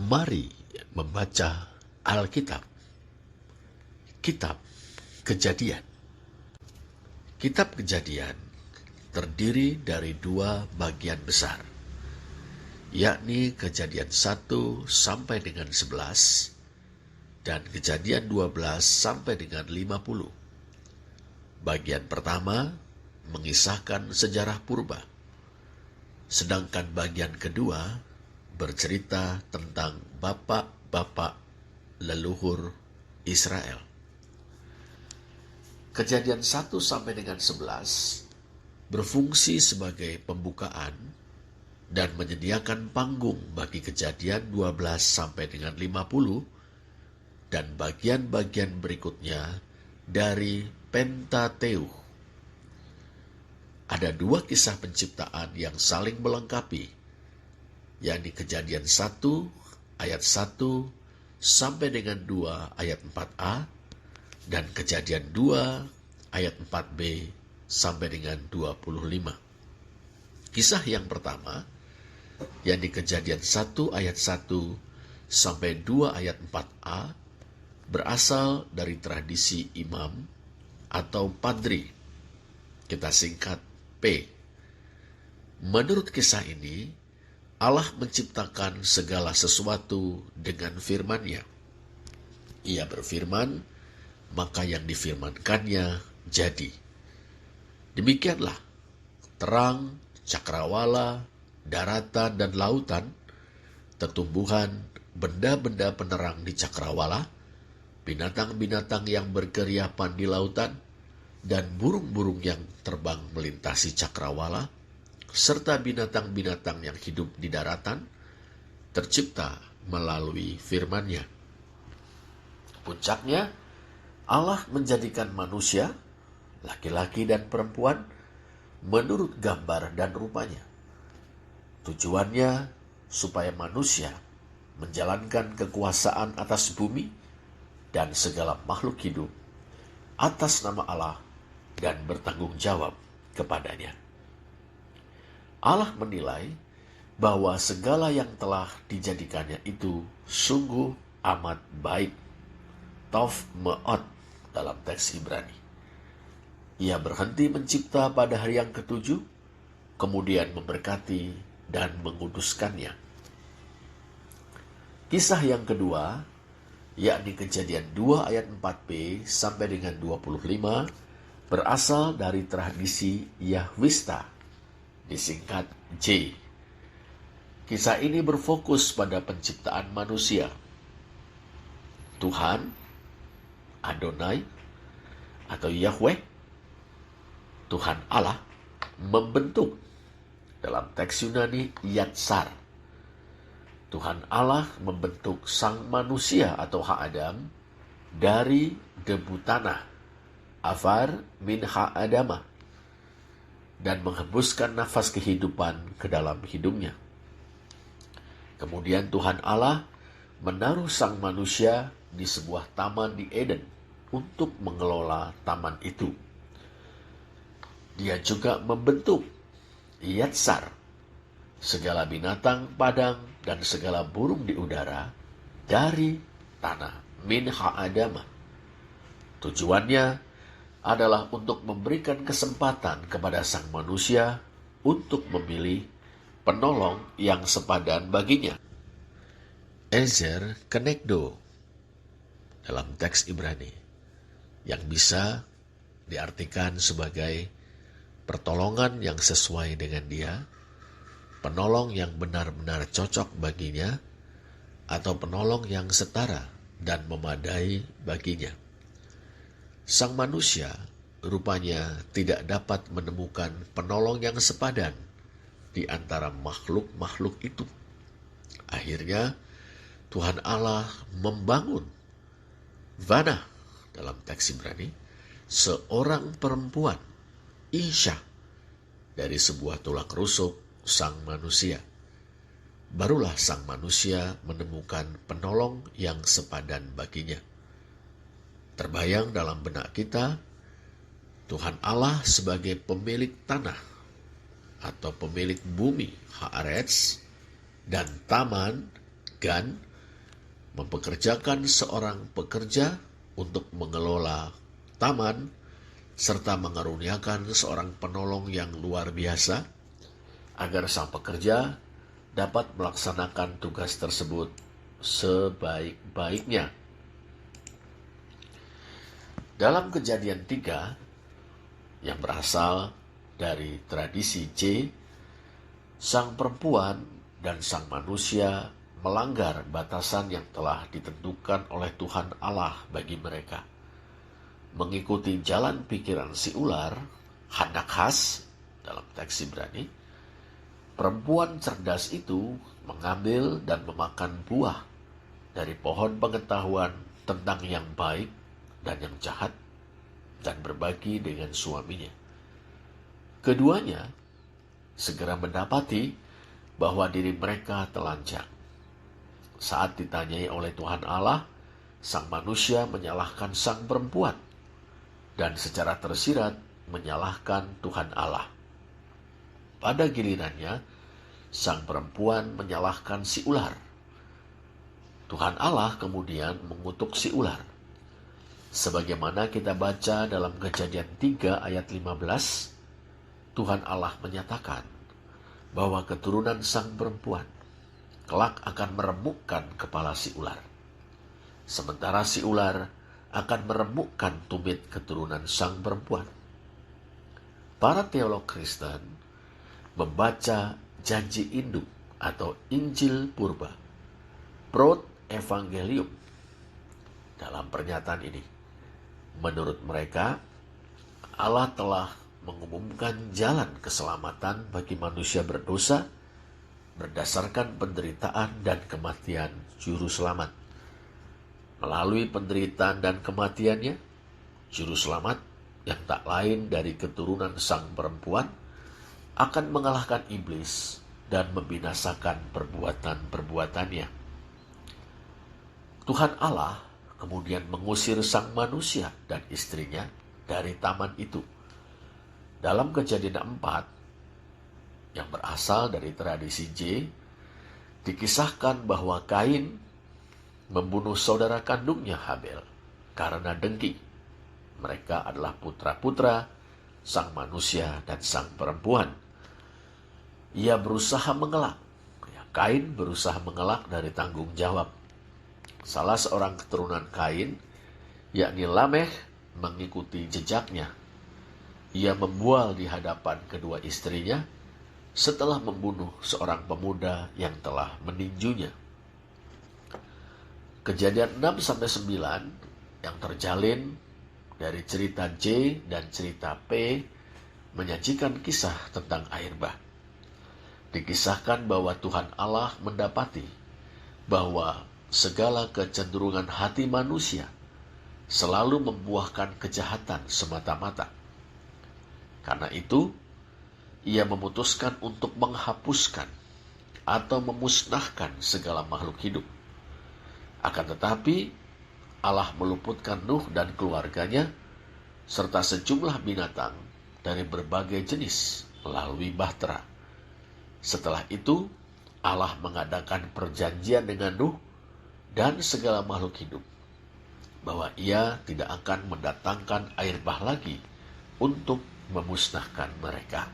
Mari membaca Alkitab. Kitab Kejadian. Kitab Kejadian terdiri dari dua bagian besar, yakni Kejadian 1 sampai dengan 11 dan Kejadian 12 sampai dengan 50. Bagian pertama mengisahkan sejarah purba, sedangkan bagian kedua bercerita tentang bapak-bapak leluhur Israel. Kejadian 1 sampai dengan 11 berfungsi sebagai pembukaan dan menyediakan panggung bagi Kejadian 12 sampai dengan 50 dan bagian-bagian berikutnya dari Pentateuch. Ada dua kisah penciptaan yang saling melengkapi, yakni Kejadian 1 ayat 1 sampai dengan 2 ayat 4a dan Kejadian 2 ayat 4b sampai dengan 25. Kisah yang pertama, yakni Kejadian 1 ayat 1 sampai 2 ayat 4a, berasal dari tradisi imam atau padri. Kita singkat P. Menurut kisah ini, Allah menciptakan segala sesuatu dengan firman-Nya. Ia berfirman, maka yang difirmankannya jadi. Demikianlah terang, cakrawala, daratan dan lautan, tetumbuhan, benda-benda penerang di cakrawala, binatang-binatang yang berkeriapan di lautan, dan burung-burung yang terbang melintasi cakrawala, serta binatang-binatang yang hidup di daratan, tercipta melalui firman-Nya. Puncaknya, Allah menjadikan manusia, laki-laki dan perempuan, menurut gambar dan rupanya. Tujuannya supaya manusia menjalankan kekuasaan atas bumi dan segala makhluk hidup atas nama Allah dan bertanggung jawab kepadanya. Allah menilai bahwa segala yang telah dijadikannya itu sungguh amat baik. Tov me'ot dalam teks Ibrani. Ia berhenti mencipta pada hari yang ketujuh, kemudian memberkati dan menguduskannya. Kisah yang kedua, yakni Kejadian 2 ayat 4b sampai dengan 25, berasal dari tradisi Yahwista, disingkat J. Kisah ini berfokus pada penciptaan manusia. Tuhan, Adonai, atau Yahweh, Tuhan Allah, membentuk, dalam teks Yunani Yatsar. Tuhan Allah membentuk sang manusia atau Ha-Adam dari debu tanah, Afar min Ha-Adamah, dan menghembuskan nafas kehidupan ke dalam hidungnya. Kemudian Tuhan Allah menaruh sang manusia di sebuah taman di Eden untuk mengelola taman itu. Dia juga membentuk Yatsar, segala binatang padang dan segala burung di udara dari tanah min Ha-Adamah. Tujuannya adalah untuk memberikan kesempatan kepada sang manusia untuk memilih penolong yang sepadan baginya. Ezer Kenegdo dalam teks Ibrani, yang bisa diartikan sebagai pertolongan yang sesuai dengan dia, penolong yang benar-benar cocok baginya, atau penolong yang setara dan memadai baginya. Sang manusia rupanya tidak dapat menemukan penolong yang sepadan di antara makhluk-makhluk itu. Akhirnya, Tuhan Allah membangun Vanah dalam teks Ibrani, seorang perempuan, Isha, dari sebuah tulang rusuk sang manusia. Barulah sang manusia menemukan penolong yang sepadan baginya. Terbayang dalam benak kita, Tuhan Allah sebagai pemilik tanah atau pemilik bumi, Haaretz, dan taman, Gan, mempekerjakan seorang pekerja untuk mengelola taman, serta mengaruniakan seorang penolong yang luar biasa, agar sang pekerja dapat melaksanakan tugas tersebut sebaik-baiknya. Dalam Kejadian 3 yang berasal dari tradisi J, sang perempuan dan sang manusia melanggar batasan yang telah ditentukan oleh Tuhan Allah bagi mereka. Mengikuti jalan pikiran si ular, Hanakhas dalam teks Ibrani, perempuan cerdas itu mengambil dan memakan buah dari pohon pengetahuan tentang yang baik dan yang jahat, dan berbagi dengan suaminya. Keduanya segera mendapati bahwa diri mereka telanjang. Saat ditanyai oleh Tuhan Allah, sang manusia menyalahkan sang perempuan dan secara tersirat menyalahkan Tuhan Allah. Pada gilirannya, sang perempuan menyalahkan si ular. Tuhan Allah kemudian mengutuk si ular. Sebagaimana kita baca dalam Kejadian 3 ayat 15, Tuhan Allah menyatakan bahwa keturunan sang perempuan kelak akan meremukkan kepala si ular, sementara si ular akan meremukkan tumit keturunan sang perempuan. Para teolog Kristen membaca janji induk atau Injil Purba, Proto Evangelium, dalam pernyataan ini. Menurut mereka, Allah telah mengumumkan jalan keselamatan bagi manusia berdosa berdasarkan penderitaan dan kematian Juru Selamat. Melalui penderitaan dan kematiannya, Juru Selamat yang tak lain dari keturunan sang perempuan akan mengalahkan iblis dan membinasakan perbuatan-perbuatannya. Tuhan Allah kemudian mengusir sang manusia dan istrinya dari taman itu. Dalam Kejadian 4 yang berasal dari tradisi J, dikisahkan bahwa Kain membunuh saudara kandungnya Habel karena dengki. Mereka adalah putra-putra sang manusia dan sang perempuan. Ia berusaha mengelak. Kain berusaha mengelak dari tanggung jawab. Salah seorang keturunan Kain, yakni Lameh, mengikuti jejaknya. Ia membual di hadapan kedua istrinya setelah membunuh seorang pemuda yang telah meninjunya. Kejadian 6-9 yang terjalin dari cerita J dan cerita P menyajikan kisah tentang air bah. Dikisahkan bahwa Tuhan Allah mendapati bahwa segala kecenderungan hati manusia selalu membuahkan kejahatan semata-mata. Karena itu, ia memutuskan untuk menghapuskan atau memusnahkan segala makhluk hidup. Akan tetapi, Allah meluputkan Nuh dan keluarganya, serta sejumlah binatang dari berbagai jenis melalui bahtera. Setelah itu, Allah mengadakan perjanjian dengan Nuh dan segala makhluk hidup, bahwa ia tidak akan mendatangkan air bah lagi untuk memusnahkan mereka.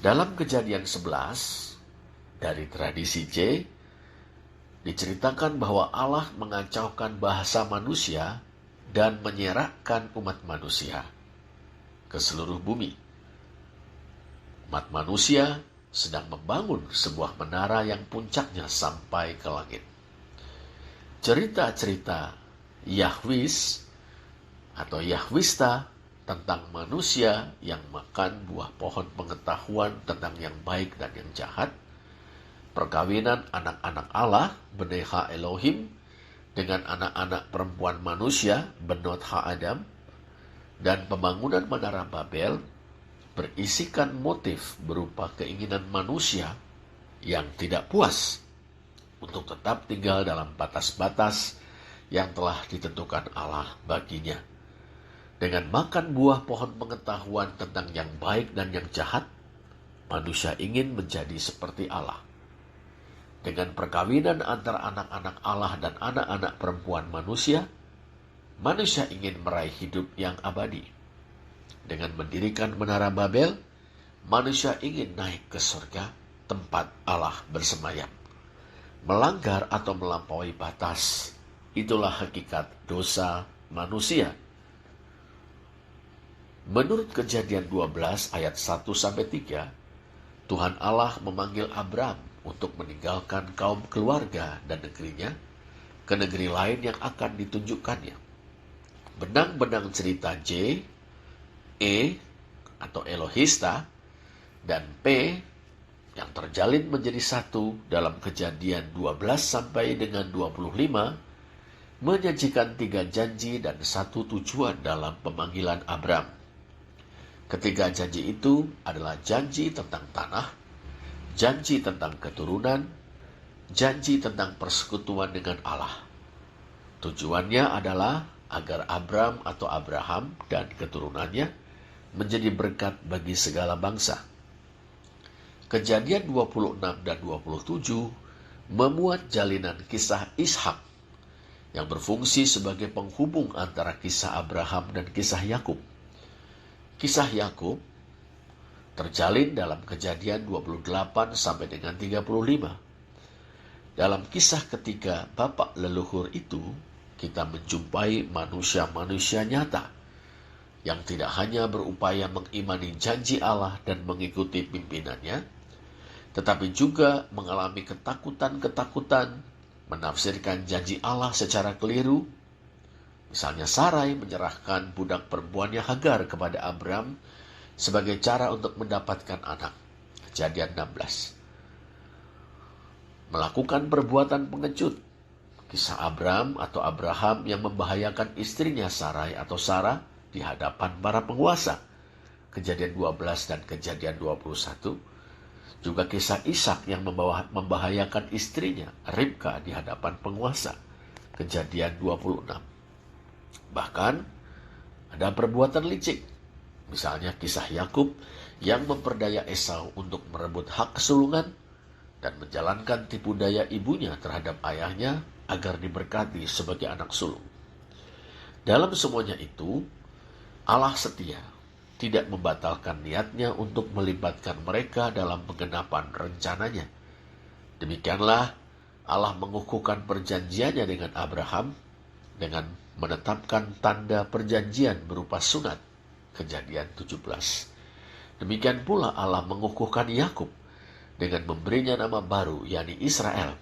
Dalam Kejadian 11 dari tradisi J, diceritakan bahwa Allah mengacaukan bahasa manusia dan menyerakkan umat manusia ke seluruh bumi. Umat manusia sedang membangun sebuah menara yang puncaknya sampai ke langit. Cerita-cerita Yahwis atau Yahwista tentang manusia yang makan buah pohon pengetahuan tentang yang baik dan yang jahat, perkawinan anak-anak Allah, Bnei Ha-Elohim, dengan anak-anak perempuan manusia, Benot Ha-Adam, dan pembangunan Menara Babel, berisikan motif berupa keinginan manusia yang tidak puas untuk tetap tinggal dalam batas-batas yang telah ditentukan Allah baginya. Dengan makan buah pohon pengetahuan tentang yang baik dan yang jahat, manusia ingin menjadi seperti Allah. Dengan perkawinan antara anak-anak Allah dan anak-anak perempuan manusia, manusia ingin meraih hidup yang abadi. Dengan mendirikan menara Babel, manusia ingin naik ke surga, tempat Allah bersemayam. Melanggar atau melampaui batas, itulah hakikat dosa manusia. Menurut Kejadian 12 ayat 1-3, Tuhan Allah memanggil Abram untuk meninggalkan kaum keluarga dan negerinya ke negeri lain yang akan ditunjukkannya. Benang-benang cerita J, E atau Elohista, dan P yang terjalin menjadi satu dalam Kejadian 12 sampai dengan 25 menyajikan 3 janji dan 1 tujuan dalam pemanggilan Abram. Ketiga janji itu adalah janji tentang tanah, janji tentang keturunan, janji tentang persekutuan dengan Allah. Tujuannya adalah agar Abram atau Abraham dan keturunannya menjadi berkat bagi segala bangsa. Kejadian 26 dan 27 memuat jalinan kisah Ishak yang berfungsi sebagai penghubung antara kisah Abraham dan kisah Yakub. Kisah Yakub terjalin dalam Kejadian 28 sampai dengan 35. Dalam kisah ketiga bapak leluhur itu, kita menjumpai manusia-manusia nyata yang tidak hanya berupaya mengimani janji Allah dan mengikuti pimpinannya, tetapi juga mengalami ketakutan-ketakutan, menafsirkan janji Allah secara keliru. Misalnya Sarai menyerahkan budak perempuannya Hagar kepada Abram sebagai cara untuk mendapatkan anak. Kejadian 16. Melakukan perbuatan pengecut. Kisah Abram atau Abraham yang membahayakan istrinya Sarai atau Sarah di hadapan para penguasa. Kejadian 12 dan Kejadian 21. Juga kisah Ishak yang membahayakan istrinya Ribka di hadapan penguasa. Kejadian 26. Bahkan ada perbuatan licik. Misalnya kisah Yakub yang memperdaya Esau untuk merebut hak kesulungan dan menjalankan tipu daya ibunya terhadap ayahnya agar diberkati sebagai anak sulung. Dalam semuanya itu, Allah setia, tidak membatalkan niatnya untuk melibatkan mereka dalam penggenapan rencananya. Demikianlah Allah mengukuhkan perjanjiannya dengan Abraham dengan menetapkan tanda perjanjian berupa sunat. Kejadian 17. Demikian pula Allah mengukuhkan Yakub dengan memberinya nama baru, yakni Israel,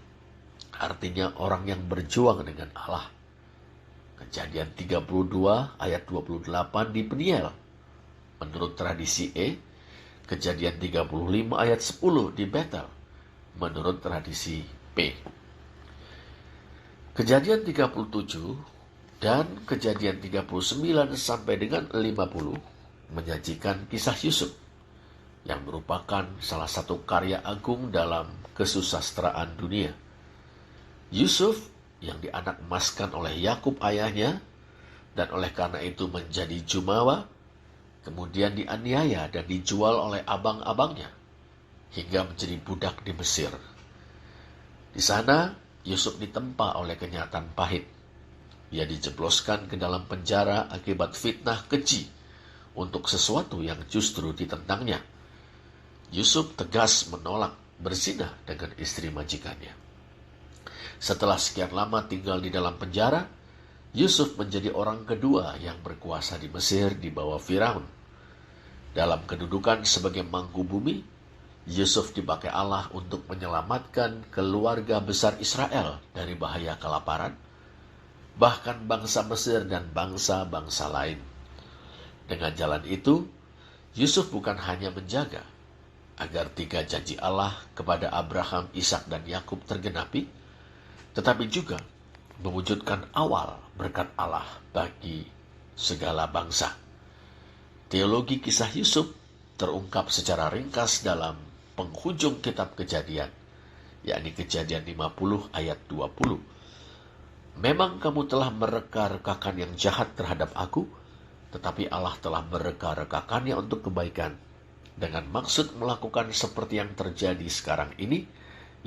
artinya orang yang berjuang dengan Allah. Kejadian 32 ayat 28 di Peniel. Menurut tradisi E, Kejadian 35 ayat 10 di Betel. Menurut tradisi P. Kejadian 37 dan Kejadian 39 sampai dengan 50 menyajikan kisah Yusuf yang merupakan salah satu karya agung dalam kesusastraan dunia. Yusuf yang dianak emaskan oleh Yakub ayahnya dan oleh karena itu menjadi jumawa, kemudian dianiaya dan dijual oleh abang-abangnya hingga menjadi budak di Mesir. Di sana Yusuf ditempa oleh kenyataan pahit. Ia dijebloskan ke dalam penjara akibat fitnah keji untuk sesuatu yang justru ditentangnya. Yusuf tegas menolak berzina dengan istri majikannya. Setelah sekian lama tinggal di dalam penjara, Yusuf menjadi orang kedua yang berkuasa di Mesir di bawah Firaun. Dalam kedudukan sebagai mangku bumi, Yusuf dipakai Allah untuk menyelamatkan keluarga besar Israel dari bahaya kelaparan, bahkan bangsa Mesir dan bangsa-bangsa lain. Dengan jalan itu, Yusuf bukan hanya menjaga agar 3 janji Allah kepada Abraham, Ishak, dan Yakub tergenapi, tetapi juga mewujudkan awal berkat Allah bagi segala bangsa. Teologi kisah Yusuf terungkap secara ringkas dalam penghujung kitab Kejadian, yakni Kejadian 50 ayat 20. Memang kamu telah mereka-rekakan yang jahat terhadap aku, tetapi Allah telah mereka-rekakannya untuk kebaikan, dengan maksud melakukan seperti yang terjadi sekarang ini,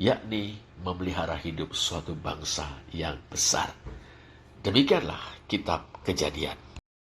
yakni memelihara hidup suatu bangsa yang besar. Demikianlah kitab Kejadian.